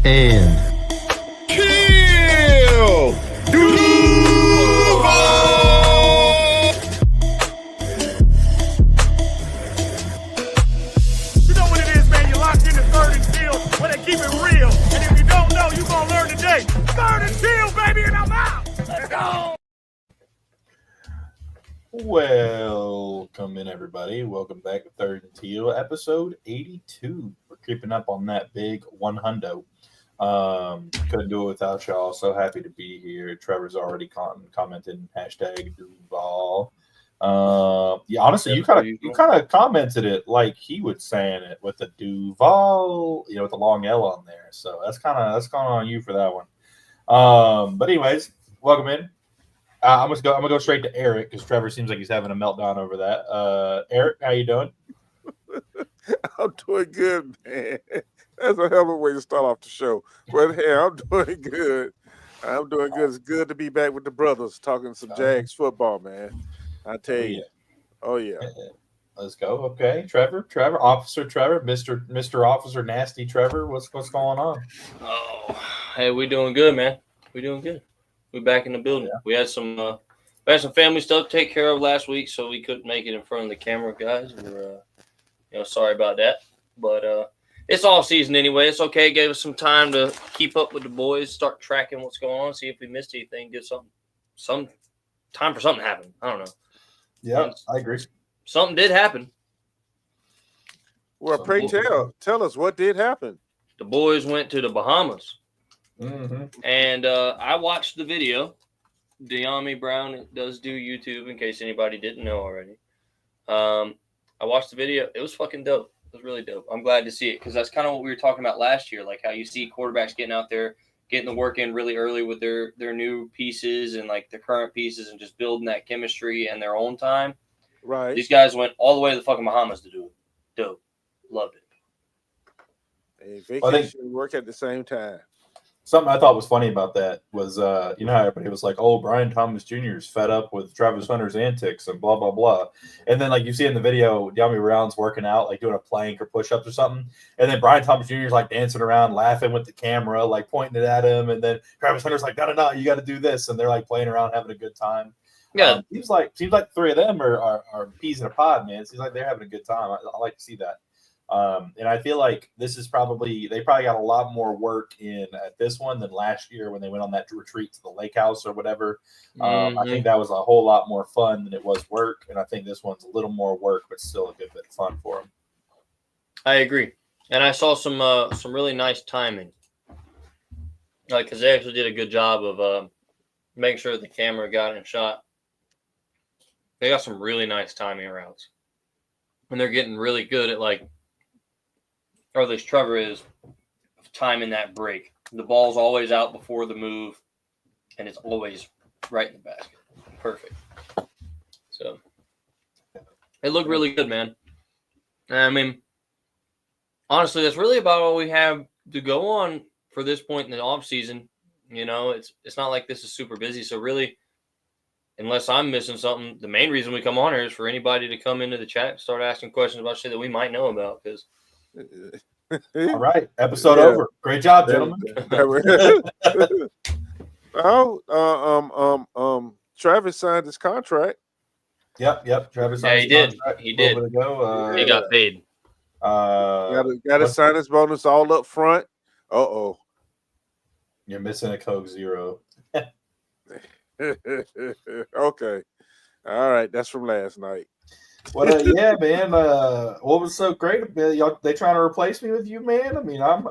And TEAL! Duval! You know what it is, man. You're locked in the third and TEAL where they keep it real. And if you don't know, you're going to learn today. Third and TEAL, baby, and I'm out. Let's go. Welcome in, everybody. Welcome back to Third and TEAL, episode 82. We're creeping up on that big 100. Couldn't do it without y'all. So happy to be here. Trevor's already commented hashtag Duval. Yeah, honestly, you kind of commented it like he was saying it with the Duval, with the long L on there. So that's going on you for that one. But anyways, welcome in. I'm gonna go straight to Eric because Trevor seems like he's having a meltdown over that. Eric, how you doing? I'm doing good, man. That's a hell of a way to start off the show. But hey, I'm doing good. It's good to be back with the brothers talking some Jags football, man. I tell you. Oh yeah. Let's go. Okay, Trevor, Officer Trevor, Mr. Officer Nasty Trevor. What's going on? Oh, hey, we doing good, man. We doing good. We back in the building. Yeah. We had some family stuff to take care of last week, so we couldn't make it in front of the camera, guys. We're sorry about that, but it's off season anyway. It's okay. It gave us some time to keep up with the boys, start tracking what's going on, see if we missed anything, get some time for something to happen. I don't know. Yeah, I agree. Something did happen. Well, pray tell us what did happen. The boys went to the Bahamas. Mm-hmm. And I watched the video. De'Ami Brown does do YouTube, in case anybody didn't know already. I watched the video. It was fucking dope. It was really dope. I'm glad to see it because that's kind of what we were talking about last year, like how you see quarterbacks getting out there, getting the work in really early with their new pieces and like the current pieces and just building that chemistry in their own time. Right. These guys went all the way to the fucking Bahamas to do it. Dope. Loved it. A vacation work at the same time. Something I thought was funny about that was, how everybody was like, oh, Brian Thomas Jr. is fed up with Travis Hunter's antics and blah, blah, blah. And then, like, you see in the video, De'Ami Brown's working out, like, doing a plank or push-ups or something. And then Brian Thomas Jr. is, like, dancing around, laughing with the camera, like, pointing it at him. And then Travis Hunter's like, no, you got to do this. And they're, like, playing around, having a good time. Yeah. Seems like the three of them are peas in a pod, man. It seems like they're having a good time. I like to see that. And I feel like they probably got a lot more work in at this one than last year when they went on that retreat to the lake house or whatever. I think that was a whole lot more fun than it was work. And I think this one's a little more work, but still a good bit of fun for them. I agree. And I saw some really nice timing. Like, because they actually did a good job of making sure the camera got in shot. They got some really nice timing routes. And they're getting really good at, like, or at least Trevor is, timing that break. The ball's always out before the move, and it's always right in the basket. Perfect. So it looked really good, man. I mean, honestly, that's really about all we have to go on for this point in the off season. It's not like this is super busy. So really, unless I'm missing something, the main reason we come on here is for anybody to come into the chat and start asking questions about shit that we might know about. Because all right, episode over. Great job, gentlemen. Travis signed his contract. Yep. Travis signed his contract. He did. He got paid. Got to sign his bonus all up front. Uh-oh. You're missing a Coke Zero. Okay. All right, that's from last night. Well, yeah, man. What was so great? Y'all, they trying to replace me with you, man? I mean, I'm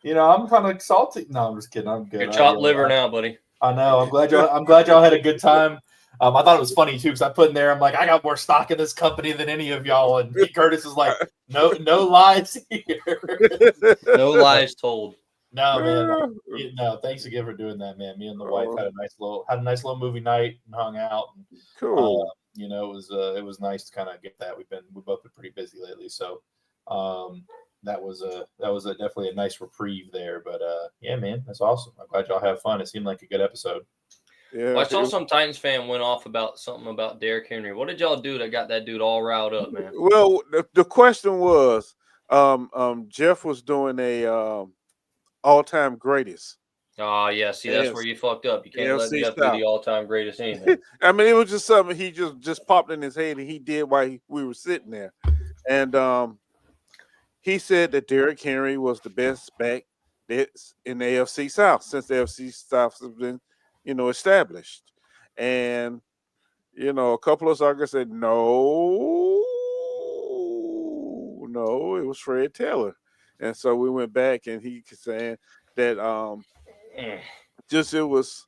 kind of salty. No, I'm just kidding. I'm good. You're chopped liver now, buddy. I know. I'm glad y'all had a good time. I thought it was funny too because I put in there. I'm like, I got more stock in this company than any of y'all, and Pete Curtis is like, no lies here. No lies told. No, man. No, thanks again for doing that, man. Me and the wife had a nice little movie night and hung out. And, cool. It was nice to kind of get that. We've both been pretty busy lately, so that was definitely a nice reprieve there. But yeah, man, that's awesome. I'm glad y'all have fun. It seemed like a good episode. Yeah, well, I saw some Titans fan went off about something about Derrick Henry. What did y'all do that got that dude all riled up, man? Well, the question was, Jeff was doing a all-time greatest. Oh, yeah. See, that's Yes. where you fucked up. You can't let AFC Jeff be South. the all-time greatest anything. I mean, it was just something he just popped in his head, and he did while we were sitting there. And he said that Derrick Henry was the best back that's in the AFC South since the AFC South has been, established. And a couple of suckers said no, it was Fred Taylor. And so we went back, and he saying that just it was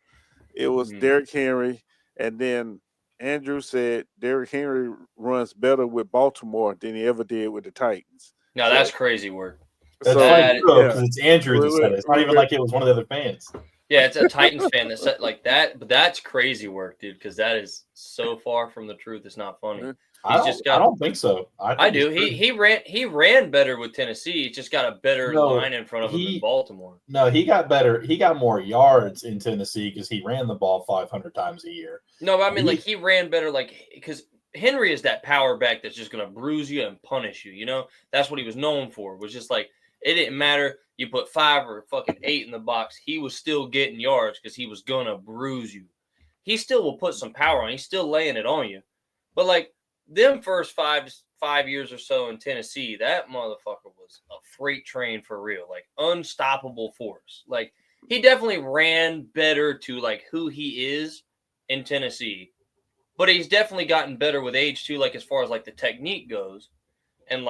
Derrick Henry, and then Andrew said Derrick Henry runs better with Baltimore than he ever did with the Titans. No, that's crazy work. That's So, funny because yeah. it's Andrew that said it. It's not even like it was one of the other fans. Yeah, it's a Titans fan that said like that, but that's crazy work, dude, because that is so far from the truth. It's not funny. I don't think so. I do. He ran better with Tennessee. He just got a better line in front of him in Baltimore. No, he got better. He got more yards in Tennessee because he ran the ball 500 times a year. No, but I mean, he ran better, because Henry is that power back that's just going to bruise you and punish you. That's what he was known for. Was just like, it didn't matter. You put 5 or fucking 8 in the box. He was still getting yards because he was going to bruise you. He still will put some power on. He's still laying it on you. But them first five years or so in Tennessee, that motherfucker was a freight train for real, unstoppable force. He definitely ran better to who he is in Tennessee, but he's definitely gotten better with age too, as far as the technique goes. And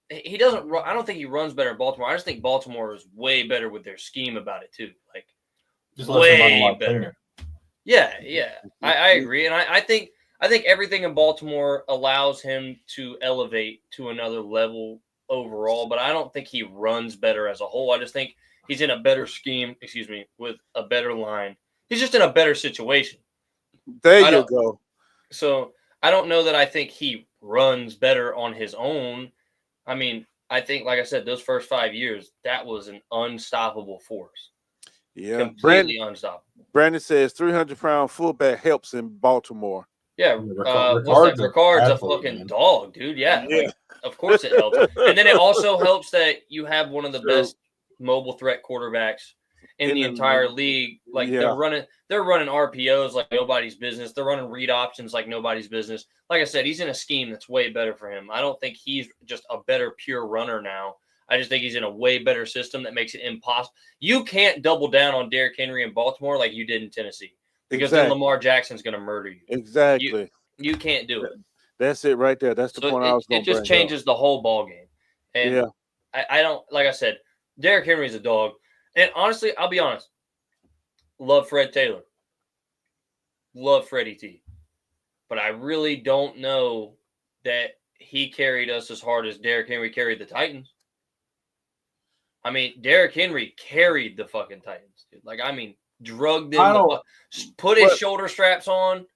he doesn't run, I don't think he runs better in Baltimore. I just think Baltimore is way better with their scheme about it too. Just way better. Yeah. I agree. And I think everything in Baltimore allows him to elevate to another level overall, but I don't think he runs better as a whole. I just think he's in a better scheme, with a better line. He's just in a better situation. There you go. So I don't know that I think he runs better on his own. I mean, I think, like I said, those first 5 years, that was an unstoppable force. Yeah. Completely unstoppable. Brandon says 300-pound fullback helps in Baltimore. Yeah, Ricard's a fucking dog, dude. Yeah. Of course it helps. And then it also helps that you have one of the best mobile threat quarterbacks in the entire league. They're running RPOs like nobody's business. They're running read options like nobody's business. Like I said, he's in a scheme that's way better for him. I don't think he's just a better pure runner now. I just think he's in a way better system that makes it impossible. You can't double down on Derrick Henry in Baltimore like you did in Tennessee. Because then Lamar Jackson's going to murder you. Exactly. You can't do it. That's it right there. That's the point I was going to bring up. It just changes the whole ball game. And I don't, like I said, Derrick Henry's a dog. And honestly, I'll be honest. Love Fred Taylor. Love Freddie T. But I really don't know that he carried us as hard as Derrick Henry carried the Titans. I mean, Derrick Henry carried the fucking Titans, dude. Drugged them, put his shoulder straps on,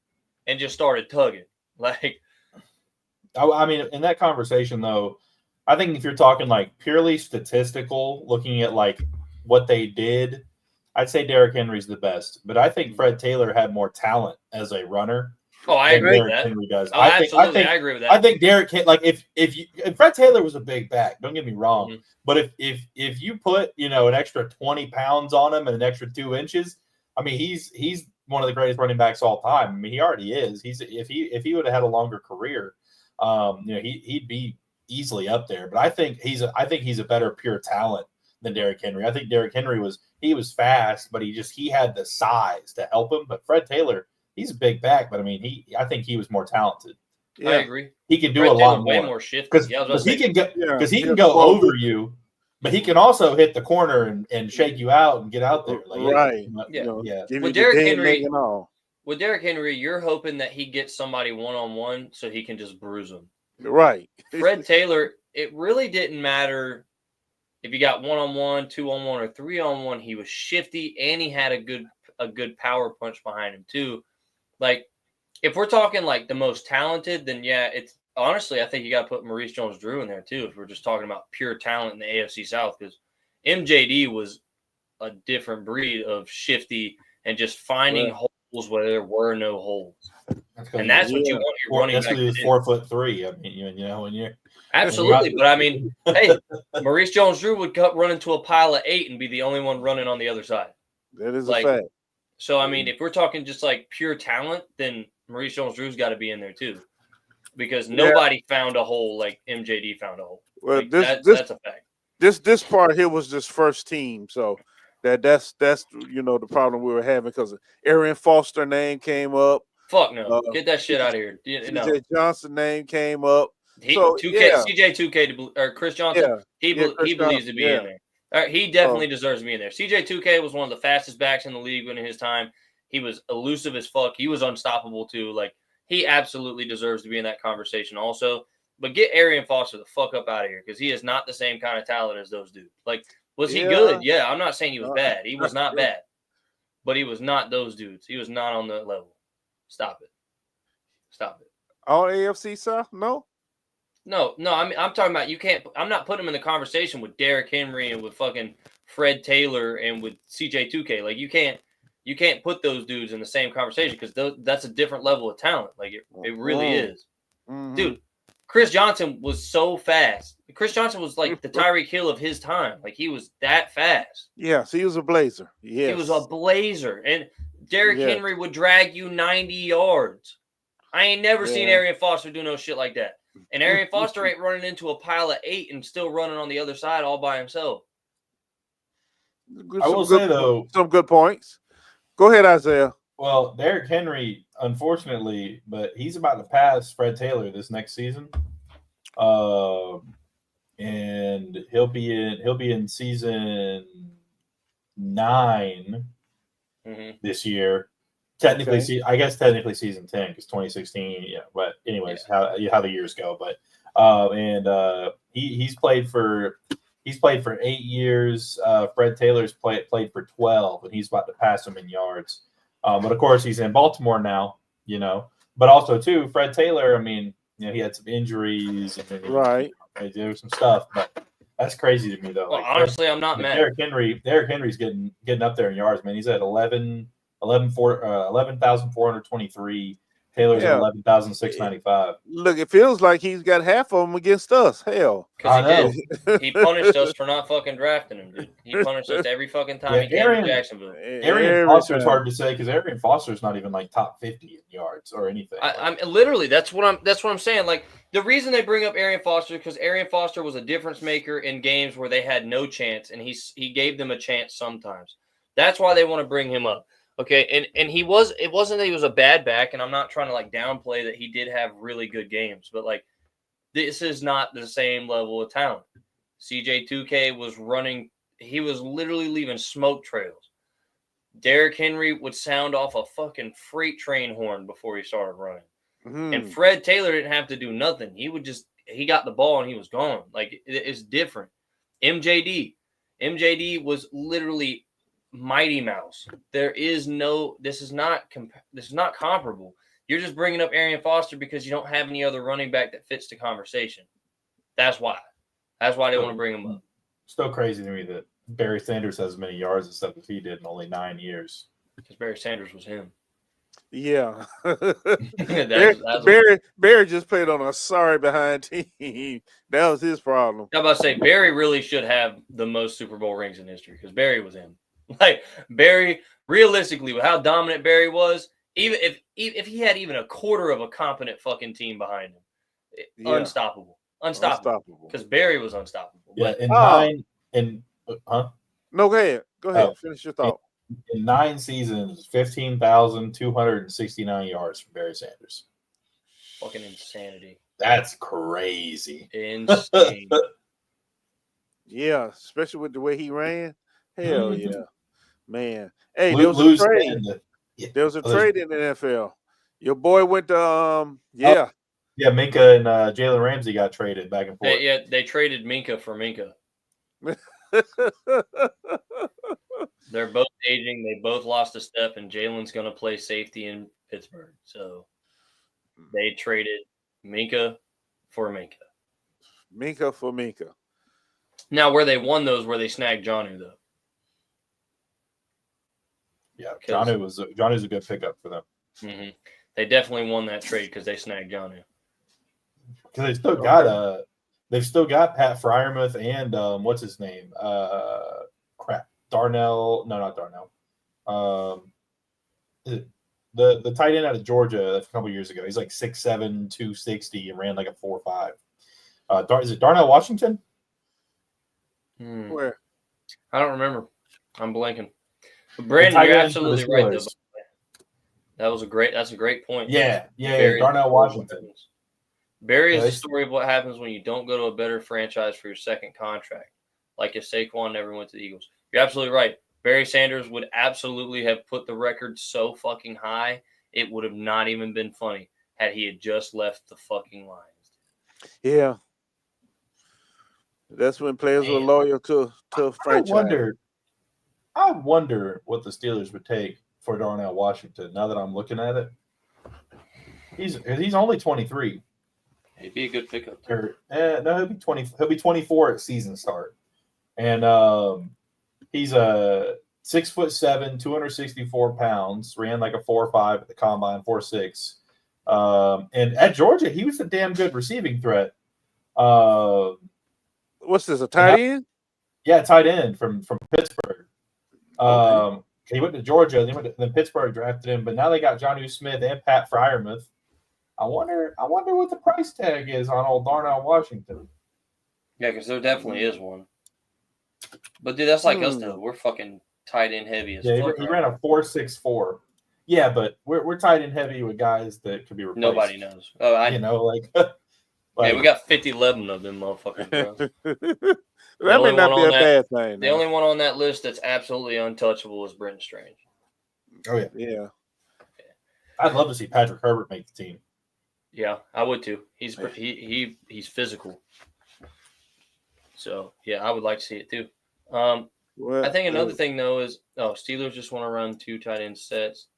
and just started tugging. I mean, in that conversation, though, I think if you're talking purely statistical, looking at what they did, I'd say Derrick Henry's the best. But I think Fred Taylor had more talent as a runner. Oh, I agree with that. Henry does. Oh, absolutely, I agree with that. I think Derrick, if Fred Taylor was a big back, don't get me wrong, but if you put an extra 20 pounds on him and an extra 2 inches, I mean he's one of the greatest running backs of all time. I mean he already is. If he would have had a longer career, he'd be easily up there. But I think he's a better pure talent than Derrick Henry. I think Derrick Henry was fast, but he had the size to help him. But Fred Taylor, he's a big back, but I mean, I think he was more talented. Yeah. I agree. He can do a lot more. Way more shifty. Because he can go over you, but he can also hit the corner and shake you out and get out there. Right. With Derrick Henry, you're hoping that he gets somebody one-on-one so he can just bruise them. Right. Fred Taylor, it really didn't matter if you got 1-on-1, 2-on-1, or 3-on-1. He was shifty and he had a good power punch behind him too. If we're talking the most talented, then it's honestly, I think you got to put Maurice Jones-Drew in there too. If we're just talking about pure talent in the AFC South, because MJD was a different breed of shifty and just finding holes holes where there were no holes. And that's that's what you want your running back to do. 4'3". I mean, you know, when you're absolutely. But I mean, hey, Maurice Jones-Drew would run into a pile of 8 and be the only one running on the other side. That is a fact. So I mean, if we're talking just like pure talent, then Maurice Jones-Drew's got to be in there too, because nobody found a hole like MJD found a hole. Well, like, that's a fact. This part here was just first team, so that's the problem we were having, because Arian Foster name came up. Fuck no, get that shit out of here. CJ Johnson name came up. CJ 2K or Chris Johnson, he believes to be in there. He definitely deserves to be in there. CJ 2K was one of the fastest backs in the league in his time. He was elusive as fuck. He was unstoppable too. Like, he absolutely deserves to be in that conversation also. But get Arian Foster the fuck up out of here, because he is not the same kind of talent as those dudes. Like, was he good? Yeah, I'm not saying he was bad. He was not bad. But he was not those dudes. He was not on that level. Stop it. All AFC South? No. I mean, I'm talking about, you can't. I'm not putting him in the conversation with Derrick Henry and with fucking Fred Taylor and with CJ 2K. Like, you can't put those dudes in the same conversation, because that's a different level of talent. Like, it really is. Mm-hmm. Dude, Chris Johnson was so fast. Chris Johnson was like the Tyreek Hill of his time. Like, he was that fast. Yes, he was a blazer. Yes. He was a blazer. And Derrick Henry would drag you 90 yards. I ain't never seen Arian Foster do no shit like that. And Arian Foster ain't running into a pile of 8 and still running on the other side all by himself. I will say, though, some good points. Go ahead, Isaiah. Well, Derrick Henry, unfortunately, but he's about to pass Fred Taylor this next season. And he'll be in season 9 this year. Technically, I guess technically season 10, because 2016. Yeah, but anyways, how the years go. But he's played for 8 years. Fred Taylor's played for 12, and he's about to pass him in yards. But of course, he's in Baltimore now. But also too, Fred Taylor. I mean, he had some injuries, and there was some stuff, but that's crazy to me though. Well, honestly, I'm not mad. Derrick Henry's getting up there in yards, man. He's at 11,423. Taylor's at 11,695. Look, it feels like he's got half of them against us. Hell, because he punished us for not fucking drafting him, dude. He punished us every fucking time he came to Jacksonville. Arian Foster's hard to say, because Arian Foster's not even like top 50 in yards or anything. I'm literally that's what I'm saying. Like, the reason they bring up Arian Foster, because Arian Foster was a difference maker in games where they had no chance, and he gave them a chance sometimes. That's why they want to bring him up. Okay, and it wasn't that he was a bad back, and I'm not trying to like downplay that he did have really good games, but like, this is not the same level of talent. CJ 2K was running, he was literally leaving smoke trails. Derrick Henry would sound off a fucking freight train horn before he started running. And Fred Taylor didn't have to do nothing. He got the ball and he was gone. Like, it's different. MJD was literally Mighty Mouse. This is not comparable. You're just bringing up Arian Foster because you don't have any other running back that fits the conversation. That's why they want to bring him up. Still crazy to me that Barry Sanders has as many yards and stuff as he did in only 9 years. Because Barry Sanders was him. Yeah. Barry just played on a sorry behind team. That was his problem. I'm about to say, Barry really should have the most Super Bowl rings in history, because Barry was him. Like, Barry, realistically, with how dominant Barry was, even if he had even a quarter of a competent fucking team behind him, unstoppable. Because Barry was unstoppable. Yeah, No, go ahead. Finish your thought. In 9 seasons, 15,269 yards from Barry Sanders. Fucking insanity. That's crazy. Insane. Yeah, especially with the way he ran. Hell yeah. Man. Hey, there was a trade. There was a trade in the NFL. Your boy went to Minka and Jalen Ramsey got traded back and forth. They traded Minka for Minka. They're both aging. They both lost a step, and Jalen's going to play safety in Pittsburgh. So they traded Minka for Minka. Minka for Minka. Now, where they won those, where they snagged Jonnu, though. Yeah, Johnny's a good pickup for them. Mm-hmm. They definitely won that trade because they snagged Johnny. Because they've still got Pat Fryermuth and what's his name? Darnell. No, not Darnell. The tight end out of Georgia a couple years ago. He's like 6'7", 260, and ran like a 4.5. Is it Darnell Washington? Where? I don't remember. I'm blanking. But Brandon, you're absolutely right, though. That's a great point. Yeah, Darnell Washington. Barry is the story of what happens when you don't go to a better franchise for your second contract. Like if Saquon never went to the Eagles. You're absolutely right. Barry Sanders would absolutely have put the record so fucking high, it would have not even been funny had he had just left the fucking Lions. Yeah. That's when players were loyal to franchise. I wonder what the Steelers would take for Darnell Washington now that I'm looking at it. He's only 23. He'd be a good pickup. No, he'll be 20. He'll be 24 at season start, and he's 6'7", 264 pounds. Ran like a 4.5 at the combine, 4.6. And at Georgia, he was a damn good receiving threat. What's this? A tight end? Yeah, tight end from Pittsburgh. Okay. He went to Georgia, then Pittsburgh drafted him, but now they got Jonnu Smith and Pat Fryermuth. I wonder what the price tag is on old Darnell Washington. Yeah, because there definitely is one. But dude, that's like us though. We're fucking tight end heavy as fuck. He ran a 4.64. Yeah, but we're tight end heavy with guys that could be replaced. Nobody knows. Oh, like we got 50-11 of them motherfuckers, bro. That may not be a bad thing. The only one on that list that's absolutely untouchable is Brenton Strange. Oh yeah. Yeah. I'd love to see Patrick Herbert make the team. Yeah, I would too. He's physical. So yeah, I would like to see it too. I think another thing though is Steelers just want to run 2 tight end sets.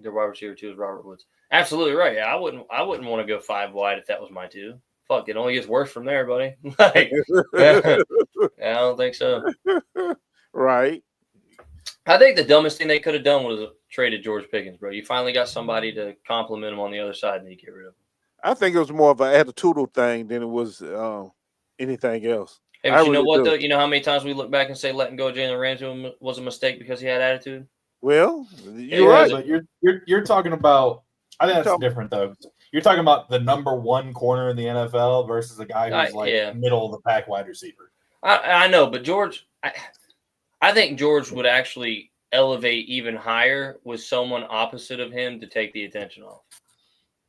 Their wide receiver 2 is Robert Woods. Absolutely right. Yeah, I wouldn't want to go 5 wide if that was my 2. Fuck, it only gets worse from there, buddy. I don't think so. Right. I think the dumbest thing they could have done was traded George Pickens, bro. You finally got somebody to compliment him on the other side, and you get rid of him. I think it was more of an attitudinal thing than it was anything else. Hey, but you know what, though? You know how many times we look back and say letting go of Jalen Ramsey was a mistake because he had attitude? Well, you're right. But you're talking about – I think that's different, though. You're talking about the number 1 corner in the NFL versus a guy who's middle of the pack wide receiver. I know, but George I think George would actually elevate even higher with someone opposite of him to take the attention off.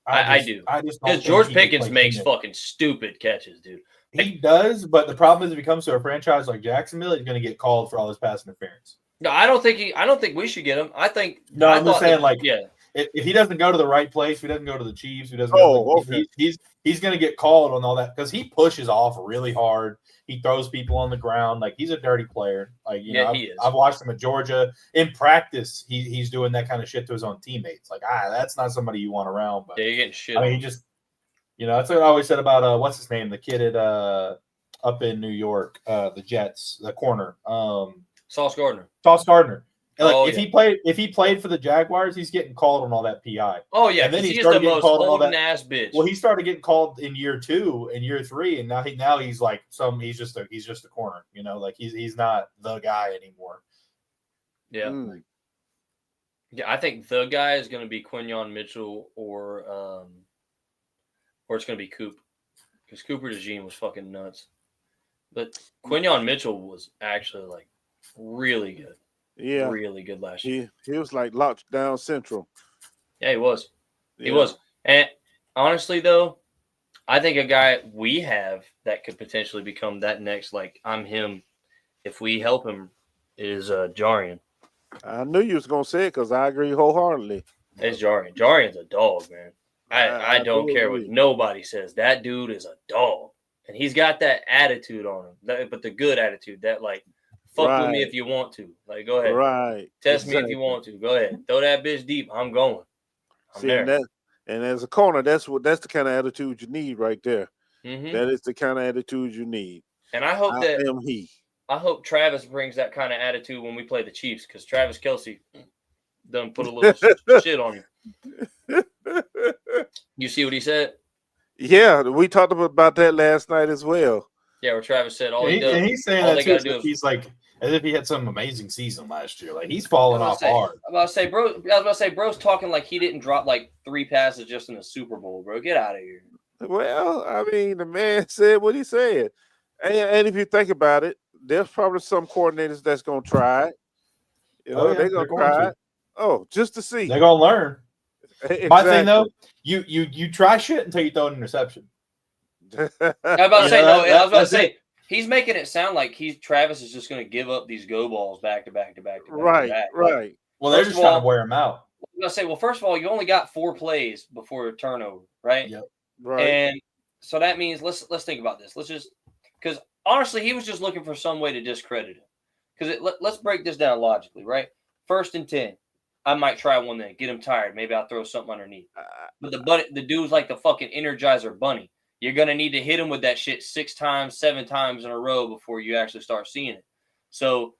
I do. Because George Pickens makes fucking stupid catches, dude. He does, but the problem is if he comes to a franchise like Jacksonville, he's going to get called for all his pass interference. No, I don't think we should get him. I'm just saying, if he doesn't go to the right place, if he doesn't go to the Chiefs, he's going to get called on all that because he pushes off really hard. He throws people on the ground. Like, he's a dirty player. Like, he is. I've watched him at Georgia. In practice, he's doing that kind of shit to his own teammates. Like, that's not somebody you want around. But you're getting shit. I mean, he just, that's what I always said about what's his name, the kid at up in New York, the Jets, the corner, Sauce Gardner. Like, if he played for the Jaguars, he's getting called on all that PI. Oh yeah, and then he's the most holding ass bitch. Well, he started getting called in year 2 and year 3, and now he's like he's just a corner. Like he's not the guy anymore. Yeah. Yeah, I think the guy is going to be Quinyon Mitchell or it's going to be Coop because Cooper DeJean was fucking nuts, but Quinyon Mitchell was actually like really good. Yeah, really good last year. He was like locked down central. Yeah, he was. He was. And honestly, though, I think a guy we have that could potentially become that next, like, I'm him, if we help him, is Jarian. I knew you was going to say it because I agree wholeheartedly. It's Jarian. Jarian's a dog, man. I don't care what nobody says. That dude is a dog. And he's got that attitude on him, but the good attitude, that, like, fuck with me if you want to. Like, go ahead. Right. Test me if you want to. Go ahead. Throw that bitch deep. I'm going. I'm there. And as a corner, that's the kind of attitude you need right there. Mm-hmm. That is the kind of attitude you need. And I hope Travis brings that kind of attitude when we play the Chiefs, because Travis Kelce, done put a little shit on you. You see what he said? Yeah, we talked about that last night as well. Yeah, where Travis said all and he's saying all that they too, got to do is he's like as if he had some amazing season last year. Like he's falling off hard. I was about to say, bro's talking like he didn't drop like 3 passes just in the Super Bowl, bro. Get out of here. Well, I mean, the man said what he said. And if you think about it, there's probably some coordinators that's going to try it. You know, they're going to try it. Oh, just to see. They're going to learn. Exactly. My thing, though, you try shit until you throw an interception. I was about to say, he's making it sound like Travis is just going to give up these go balls back to back to back to back. Right, to back. right. Well, they're just trying to wear him out. I was going to say, well, first of all, you only got 4 plays before a turnover, right? Yep. Right. And so that means let's think about this. Because honestly, he was just looking for some way to discredit him. Because let's break this down logically, right? 1st and 10. I might try one then, get him tired. Maybe I'll throw something underneath. But the dude's like the fucking Energizer Bunny. You're going to need to hit him with that shit 6 times, 7 times in a row before you actually start seeing it. So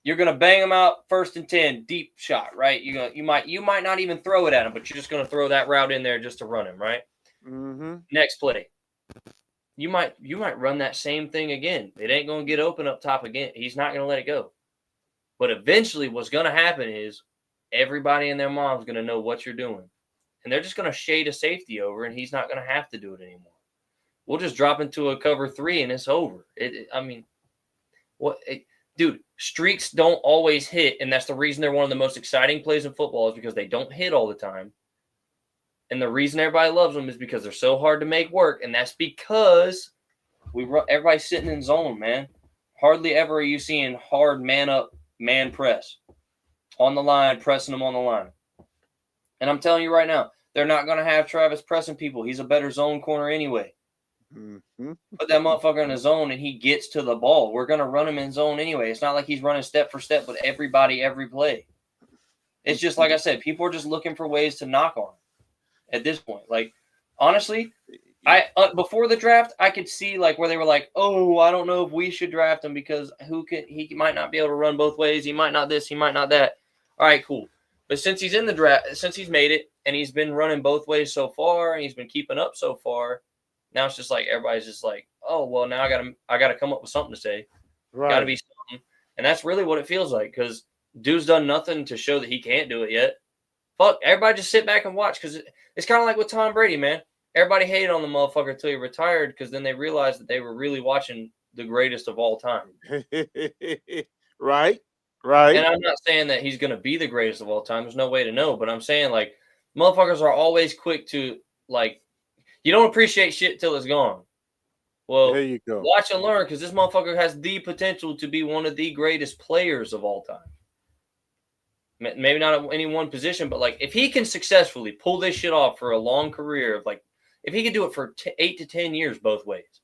you're going to bang him out 1st and 10, deep shot, right? You might not even throw it at him, but you're just going to throw that route in there just to run him, right? Mm-hmm. Next play. You might run that same thing again. It ain't going to get open up top again. He's not going to let it go. But eventually what's going to happen is everybody and their mom's going to know what you're doing. And they're just going to shade a safety over, and he's not going to have to do it anymore. We'll just drop into a cover 3, and it's over. Dude, streaks don't always hit, and that's the reason they're one of the most exciting plays in football is because they don't hit all the time. And the reason everybody loves them is because they're so hard to make work, and that's because everybody's sitting in zone, man. Hardly ever are you seeing hard man-up, man press on the line, pressing them on the line. And I'm telling you right now, they're not going to have Travis pressing people. He's a better zone corner anyway. Mm-hmm. Put that motherfucker in the zone, and he gets to the ball. We're going to run him in zone anyway. It's not like he's running step for step with everybody every play. It's just like I said, people are just looking for ways to knock on him at this point. Like, honestly, before the draft, I could see like where they were like, oh, I don't know if we should draft him because he might not be able to run both ways. He might not this, he might not that. All right, cool. But since he's in the draft, since he's made it and he's been running both ways so far and he's been keeping up so far, now it's just like everybody's just like, oh, well, now I gotta come up with something to say. Right. Gotta be something. And that's really what it feels like because dude's done nothing to show that he can't do it yet. Fuck, everybody just sit back and watch because it's kind of like with Tom Brady, man. Everybody hated on the motherfucker until he retired because then they realized that they were really watching the greatest of all time. Right. Right. And I'm not saying that he's going to be the greatest of all time. There's no way to know. But I'm saying, like, motherfuckers are always quick to, like, you don't appreciate shit till it's gone. Well, there you go. Watch and learn because this motherfucker has the potential to be one of the greatest players of all time. Maybe not at any one position, but, like, if he can successfully pull this shit off for a long career of, like, if he could do it for 8 to 10 years both ways,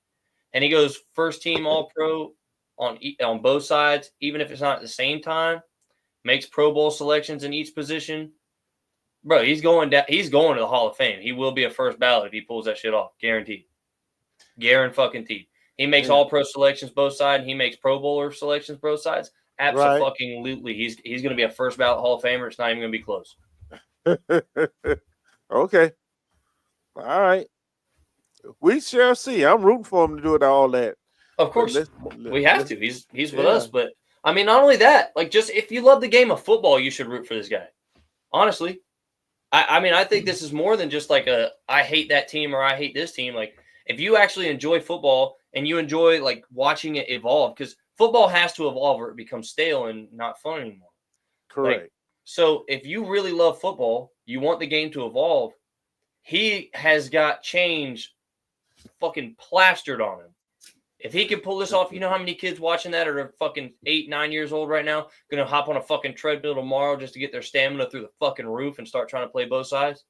and he goes first team All-Pro on both sides, even if it's not at the same time, makes Pro Bowl selections in each position, bro, he's going to the Hall of Fame. He will be a first ballot if he pulls that shit off, guaranteed. Guaranteed. He makes All-Pro selections both sides, and he makes Pro Bowler selections both sides. Absolutely, he's going to be a first ballot Hall of Famer. It's not even going to be close. Okay. All right. We shall see. I'm rooting for him to do it all that. Of course, we have to. He's with us, but I mean, not only that, like, just if you love the game of football, you should root for this guy. Honestly, I mean, I think this is more than just like I hate that team or I hate this team. Like, if you actually enjoy football and you enjoy like watching it evolve, because football has to evolve or it becomes stale and not fun anymore. Correct. Like, so if you really love football, you want the game to evolve. He has got change fucking plastered on him. If he can pull this off, you know how many kids watching that are fucking 8, 9 years old right now, going to hop on a fucking treadmill tomorrow just to get their stamina through the fucking roof and start trying to play both sides?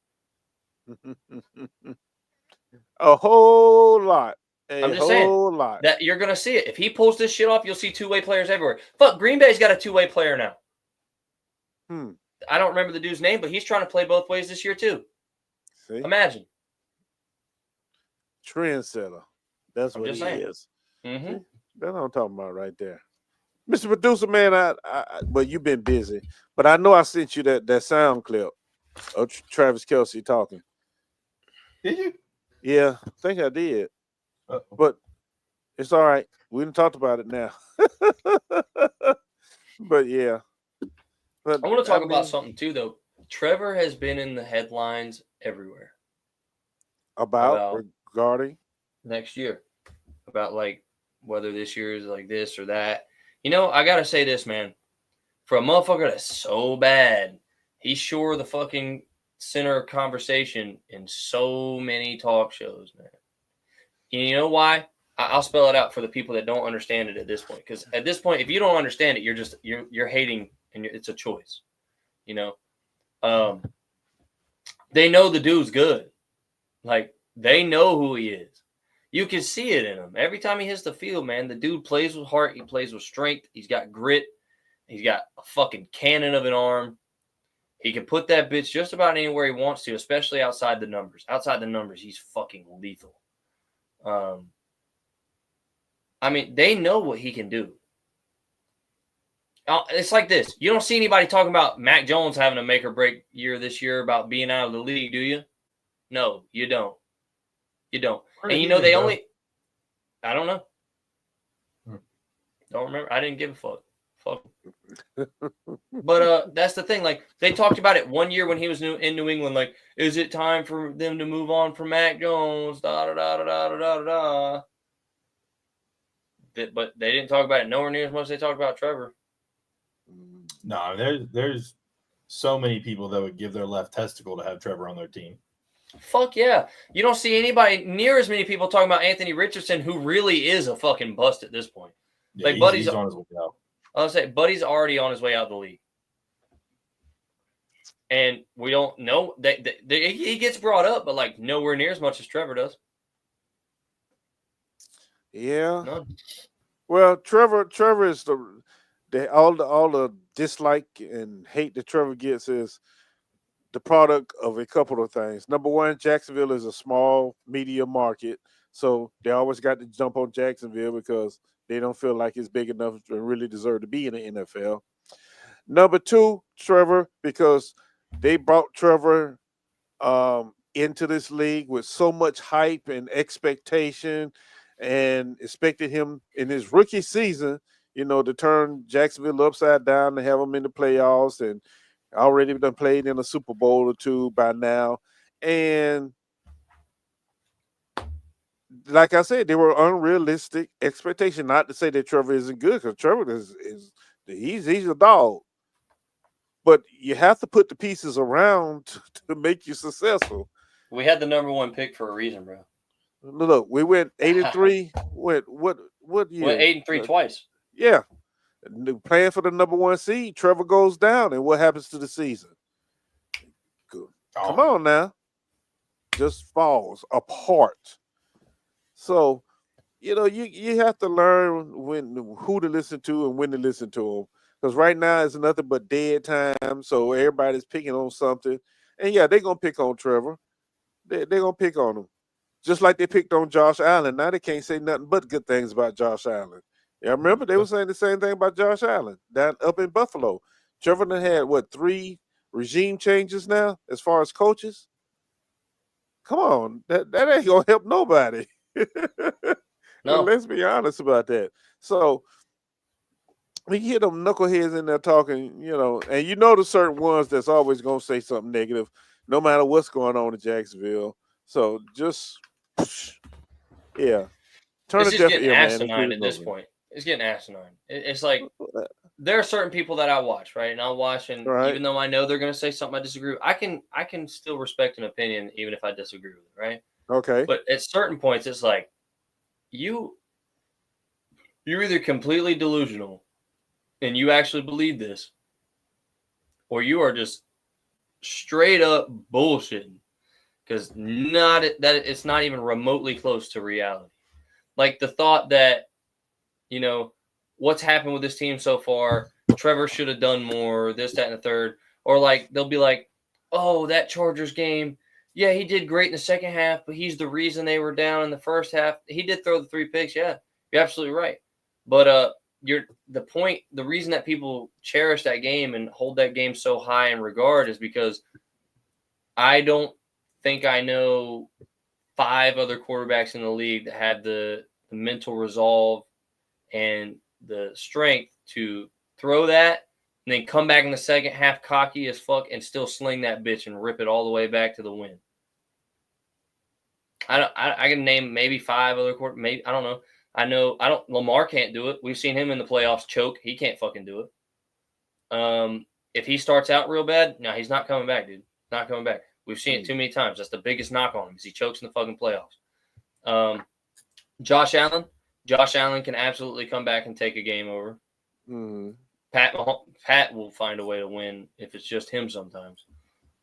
A whole lot. I'm just saying lot. that you're going to see it. If he pulls this shit off, you'll see two-way players everywhere. Fuck, Green Bay's got a two-way player now. I don't remember the dude's name, but he's trying to play both ways this year too. See? Imagine. Trendsetter. That's what he is. Mm-hmm. That's what I'm talking about right there. Mr. Producer, man, well, you've been busy, but I know I sent you that sound clip of Travis Kelce talking. Did you? Yeah, I think I did, Uh-oh. but it's all right. We done talked about it now. But yeah. But I want to talk about mean, something too, though. Trevor has been in the headlines everywhere about regarding next year, about like whether this year is like this or that. You know, I gotta say this, man. For a motherfucker that's so bad, he's sure the fucking center of conversation in so many talk shows, man. And you know why? I'll spell it out for the people that don't understand it at this point. Because at this point, if you don't understand it, you're hating, and it's a choice. You know, they know the dude's good. Like they know who he is. You can see it in him every time he hits the field, man. The dude plays with heart. He plays with strength. He's got grit. He's got a fucking cannon of an arm. He can put that bitch just about anywhere he wants to, especially outside the numbers. Outside the numbers, he's fucking lethal. I mean, they know what he can do. It's like this. You don't see anybody talking about Mac Jones having a make or break year this year about being out of the league, do you? No, you don't. You don't. And you know they only – I don't know. Don't remember. I didn't give a fuck. But that's the thing. Like they talked about it one year when he was in New England. Like, is it time for them to move on from Mac Jones? Da da da da da da da. But they didn't talk about it nowhere near as much as they talked about Trevor. No, there's so many people that would give their left testicle to have Trevor on their team. Fuck yeah. You don't see anybody near as many people talking about Anthony Richardson, who really is a fucking bust at this point. Yeah, like Buddy's on his way out. I'll say Buddy's already on his way out of the league. And we don't know that he gets brought up, but like nowhere near as much as Trevor does. Yeah. None. Well, Trevor is all the dislike and hate that Trevor gets is the product of a couple of things. Number one, Jacksonville is a small media market, so they always got to jump on Jacksonville because they don't feel like it's big enough to really deserve to be in the NFL. Number two, Trevor, because they brought Trevor into this league with so much hype and expectation and expected him in his rookie season, to turn Jacksonville upside down and have them in the playoffs, and already done played in a Super Bowl or two by now. And like I said, they were unrealistic expectations. Not to say that Trevor isn't good, because Trevor he's a dog. But you have to put the pieces around to make you successful. We had the number one pick for a reason, bro. Look, we went 8-3. What year? Went 8-3 twice. Yeah. Playing for the number one seed, Trevor goes down, and what happens to the season? Good. Come on now. Just falls apart. So, you have to learn who to listen to and when to listen to them. Because right now it's nothing but dead time, so everybody's picking on something. And yeah, they're going to pick on Trevor. They're going to pick on him. Just like they picked on Josh Allen. Now they can't say nothing but good things about Josh Allen. Yeah, I remember they were saying the same thing about Josh Allen down up in Buffalo. Trevor done had, 3 regime changes now as far as coaches? Come on. That ain't going to help nobody. No. Let's be honest about that. So we hear them knuckleheads in there talking, and there's certain ones that's always going to say something negative no matter what's going on in Jacksonville. So just, yeah. It's just getting asinine at this point. It's getting asinine. It's like there are certain people that I watch, right? And I'll watch, and even though I know they're going to say something I disagree with, I can still respect an opinion even if I disagree with it, right? Okay. But at certain points, it's like you're either completely delusional and you actually believe this, or you are just straight up bullshitting, because it's not even remotely close to reality. Like the thought that, what's happened with this team so far, Trevor should have done more, this, that, and the third. Or like they'll be like, oh, that Chargers game, yeah, he did great in the second half, but he's the reason they were down in the first half. He did throw the 3 picks, yeah. You're absolutely right. But the reason that people cherish that game and hold that game so high in regard is because I don't think I know 5 other quarterbacks in the league that had the mental resolve and the strength to throw that and then come back in the second half cocky as fuck and still sling that bitch and rip it all the way back to the win. I can name maybe 5 other quarterbacks. Maybe I don't know. Lamar can't do it. We've seen him in the playoffs choke. He can't fucking do it. If he starts out real bad, no, he's not coming back, dude. Not coming back. We've seen it too many times. That's the biggest knock on him, is he chokes in the fucking playoffs. Josh Allen can absolutely come back and take a game over. Mm-hmm. Pat will find a way to win if it's just him sometimes.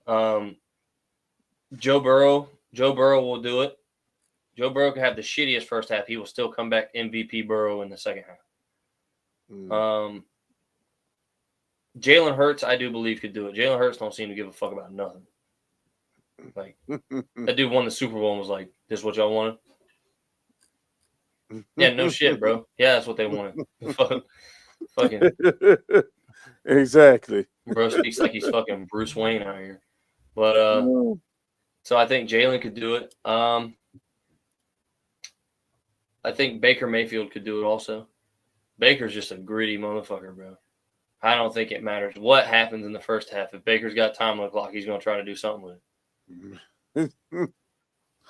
Joe Burrow will do it. Joe Burrow could have the shittiest first half. He will still come back MVP Burrow in the second half. Mm-hmm. Jalen Hurts, I do believe, could do it. Jalen Hurts don't seem to give a fuck about nothing. Like, that dude won the Super Bowl and was like, this is what y'all wanted? Yeah, no shit, bro. Yeah, that's what they wanted. Fucking Exactly. bro speaks like he's fucking Bruce Wayne out here. But so I think Jalen could do it. I think Baker Mayfield could do it also. Baker's just a gritty motherfucker, bro. I don't think it matters what happens in the first half. If Baker's got time on the clock, he's gonna try to do something with it.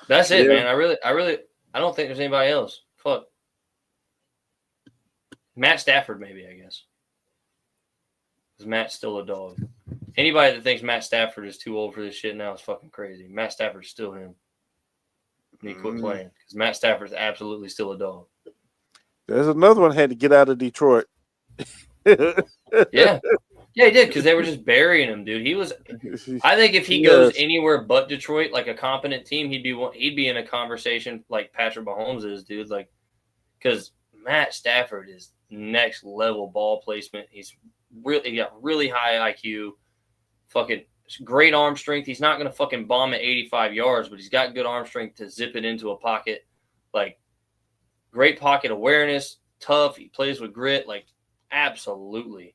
That's it, man. I don't think there's anybody else. Fuck. Matt Stafford, maybe, I guess. Because Matt's still a dog. Anybody that thinks Matt Stafford is too old for this shit now is fucking crazy. Matt Stafford's still him. And he quit playing. Because Matt Stafford's absolutely still a dog. There's another one had to get out of Detroit. Yeah. Yeah, he did, because they were just burying him, dude. I think if he goes anywhere but Detroit, like a competent team, he'd be in a conversation like Patrick Mahomes is, dude. Like, because Matt Stafford is next level ball placement. He got really high IQ, fucking great arm strength. He's not gonna fucking bomb at 85 yards, but he's got good arm strength to zip it into a pocket. Like, great pocket awareness, tough. He plays with grit. Like, absolutely.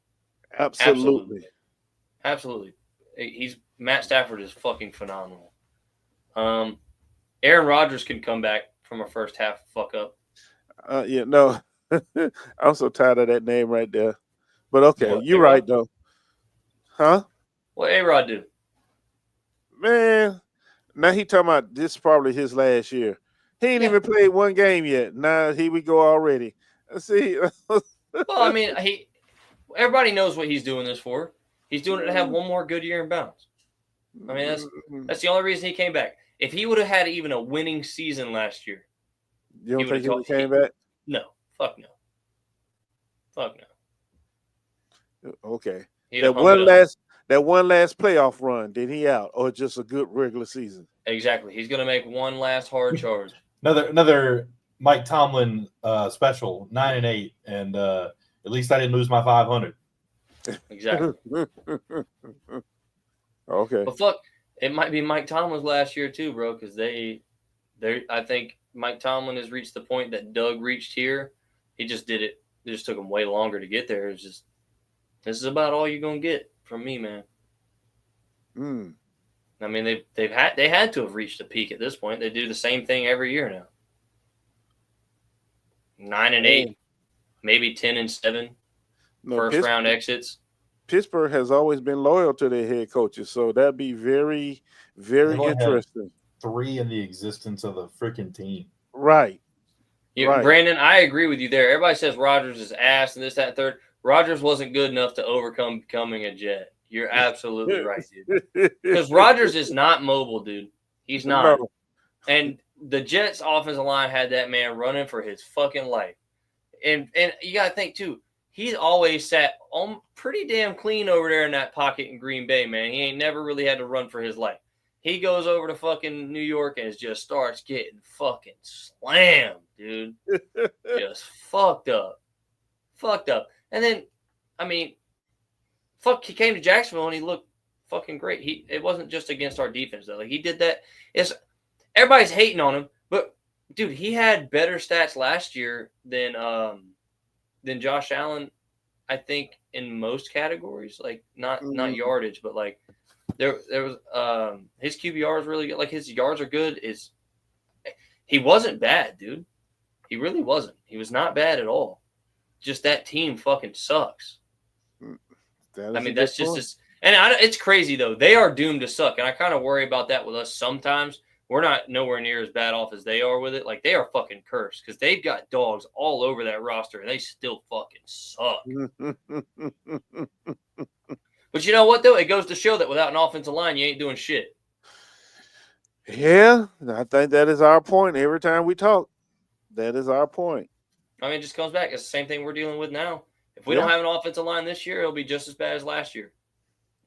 Matt Stafford is fucking phenomenal. Aaron Rodgers can come back from a first half fuck up. Yeah, no. I'm so tired of that name right there. But okay, you're right though. Huh? What A-Rod do? Man, now he talking about this is probably his last year. He ain't even played one game yet. Now here we go already. See. Well, I mean, everybody knows what he's doing this for. He's doing it to have one more good year in bounds. I mean, that's the only reason he came back. If he would have had even a winning season last year, you don't think he would have came back? No, fuck no. Okay. That one last playoff run, did he out, or just a good regular season? Exactly. He's gonna make one last hard charge. Another Mike Tomlin special, 9-8, and at least I didn't lose my 500. Exactly. Okay. But fuck, it might be Mike Tomlin's last year too, bro, because I think Mike Tomlin has reached the point that Doug reached here. He just did it. It just took him way longer to get there. It's just, this is about all you're gonna get from me, man. I mean, they had to have reached a peak at this point. They do the same thing every year now. 9-8, maybe 10-7. First round exits. Pittsburgh has always been loyal to their head coaches, so that'd be very, very interesting. 3 in the existence of the freaking team. Right. Yeah, right. Brandon, I agree with you there. Everybody says Rodgers is ass and this, that, and third. Rodgers wasn't good enough to overcome becoming a Jet. You're absolutely right, dude. Because Rodgers is not mobile, dude. He's not. No. And the Jets' offensive line had that man running for his fucking life. And you got to think, too, he's always sat on pretty damn clean over there in that pocket in Green Bay, man. He ain't never really had to run for his life. He goes over to fucking New York and just starts getting fucking slammed, dude. Just fucked up. And then, I mean, he came to Jacksonville and he looked fucking great. It wasn't just against our defense, though. Like, he did that. Everybody's hating on him, but, dude, he had better stats last year than than Josh Allen, I think, in most categories. Like not yardage, but like there was his QBR is really good. Like his yards are good. He wasn't bad, dude. He really wasn't. He was not bad at all. Just that team fucking sucks. I mean, that's just it's crazy though. They are doomed to suck, and I kind of worry about that with us sometimes. We're not nowhere near as bad off as they are with it. Like they are fucking cursed because they've got dogs all over that roster, and they still fucking suck. But you know what though? It goes to show that without an offensive line, you ain't doing shit. Yeah, I think that is our point every time we talk. That is our point. I mean, it just comes back. It's the same thing we're dealing with now. If we don't have an offensive line this year, it'll be just as bad as last year.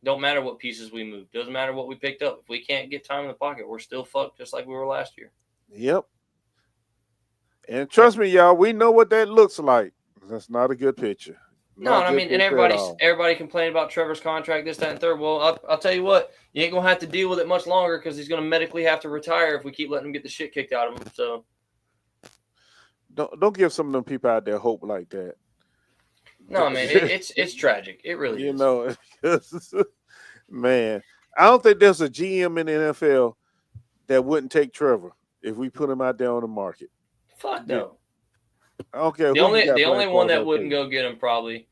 Don't matter what pieces we move. Doesn't matter what we picked up. If we can't get time in the pocket, we're still fucked just like we were last year. Yep. And trust me, y'all, we know what that looks like. That's not a good picture. No, I mean, and everybody complained about Trevor's contract, this, that, and third. Well, I'll tell you what, you ain't gonna have to deal with it much longer because he's gonna medically have to retire if we keep letting him get the shit kicked out of him. So don't give some of them people out there hope like that. No, man, it's tragic. It really is. You know, man, I don't think there's a GM in the NFL that wouldn't take Trevor if we put him out there on the market. Fuck no. I don't care. The only one that wouldn't go get him probably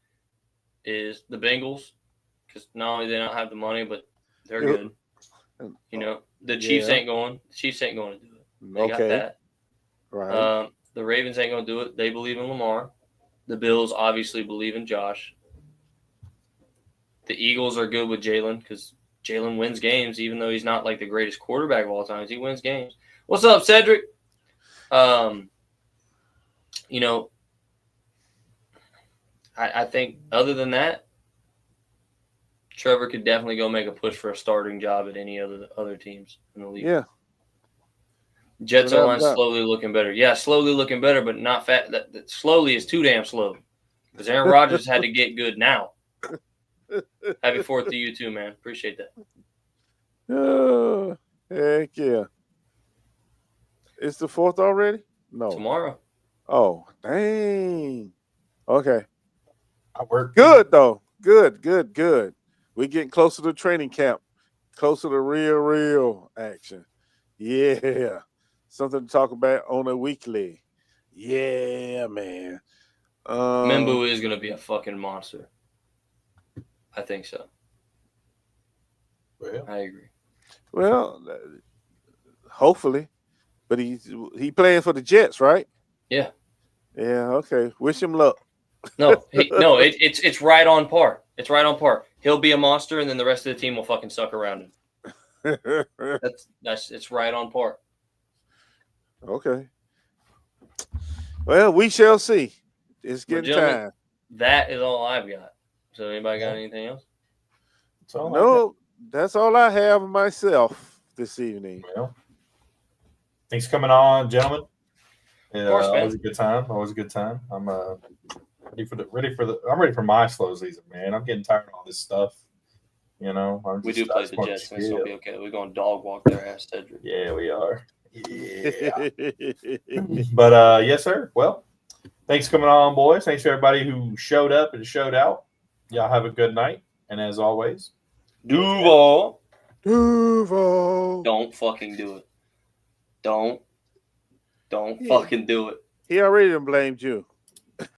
is the Bengals, because not only do they not have the money, but they're good. You know, the Chiefs ain't going. The Chiefs ain't going to do it. They got that. Right. The Ravens ain't going to do it. They believe in Lamar. The Bills obviously believe in Josh. The Eagles are good with Jalen because Jalen wins games, even though he's not like the greatest quarterback of all time. He wins games. What's up, Cedric? You know, I think other than that, Trevor could definitely go make a push for a starting job at any other teams in the league. Yeah. Jets O-line slowly looking better. Yeah, slowly looking better, but not fat. That slowly is too damn slow. Because Aaron Rodgers had to get good now. Happy 4th to you too, man. Appreciate that. Heck yeah. It's the 4th already? No. Tomorrow. Oh, dang. Okay. I work. Good, though. Good. We're getting closer to training camp. Closer to real action. Yeah. Something to talk about on a weekly. Yeah, man. Membu is going to be a fucking monster. I think so. Well, I agree. Well, hopefully. But he playing for the Jets, right? Yeah. Yeah, okay. Wish him luck. It's right on par. It's right on par. He'll be a monster, and then the rest of the team will fucking suck around him. It's right on par. Okay. Well, we shall see. It's getting time. That is all I've got. So anybody got anything else? No, that's all I have myself this evening. Well, thanks for coming on, gentlemen. Of course, man. Always a good time. I'm ready for my slow season, man. I'm getting tired of all this stuff. You know, we do play the Jets, and it'll be okay. We're going to dog walk their ass, Cedric. Yeah, we are. Yeah. But yes, sir. Well, thanks for coming on, boys. Thanks for everybody who showed up and showed out. Y'all have a good night. And as always, Duval. Duval. Don't fucking do it. Don't fucking do it. He already done blamed you.